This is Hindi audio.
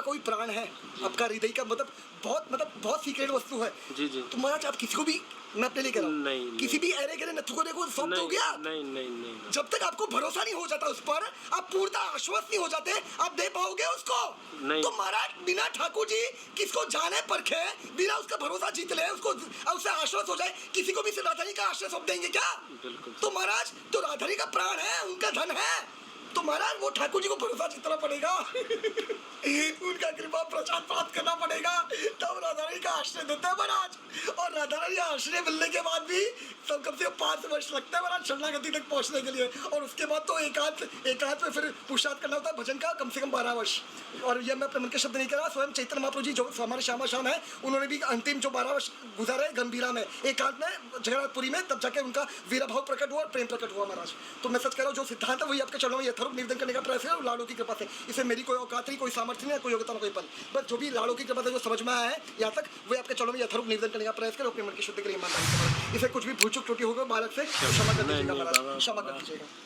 कोई प्राण है, आपका हृदय का बहुत सीक्रेट वस्तु है। जी जी। तो महाराज आप किसी को भी, मैं अपने लिए कह रहा हूँ, नहीं, किसी भी अरे गहरे नथु को देखो सौंप दोगे आप? नहीं नहीं नहीं। जब तक आपको भरोसा नहीं हो जाता उस पर, आप पूर्णतः आश्वस्त नहीं हो जाते, आप दे पाओगे उसको? नहीं। तो महाराज बिना ठाकुर जी किसको जाने परखे, बिना उसका भरोसा जीत ले, उसको उससे आश्वस्त हो जाए, किसी को भी से राधारी का आश्रय सौंप देंगे क्या? बिल्कुल। तो महाराज तो राधारी का प्राण है, उनका धन है, तो महाराज वो ठाकुर जी को भरोसा जीतना पड़ेगा। उनका कृपा प्रसाद प्राप्त करना पड़ेगा, तब राधारानी का आश्रय देते हैं महाराज। और राधारानी का आश्रय मिलने के बाद भी सब कम से कम 5 वर्ष लगता है महाराज शरणागति तक पहुंचने के लिए, और उसके बाद तो एकांत में फिर पुरुषार्थ करना होता है भजन का कम से कम 12 वर्ष। और ये मैं अपने मन के शब्द नहीं कर रहा, स्वयं चैतन्य महाप्रभु जी जो हमारे श्यामा श्याम है, उन्होंने भी अंतिम जो 12 वर्ष गुजारे गंभीरा में, एकांत में जगन्नाथपुरी में, तब जाके उनका वीरा भाव प्रकट हुआ और प्रेम प्रकट हुआ महाराज। तो मैं सच कह रहा हूँ, जो सिद्धांत है वही आपके चरणों में यथारूप निवेदन करने का प्रयास है, लाड़ों की कृपा से। इसमें मेरी कोई औकात नहीं, कोई सामर्थ्य नहीं, कोई योग्यता ना कोई पल, बस जो भी लाड़ों की कृपा से जो समझ में आया है यहाँ तक, वही आपके चरणों में यथारूप निवेदन करने का प्रयास करें, अपने मन की शुद्धि के लिए ईमानदारी से। इसे कुछ भी भूल चूक त्रुटि होगा बालक से, तो क्षमा कर दीजिएगा महाराज, क्षमा कर दीजिएगा।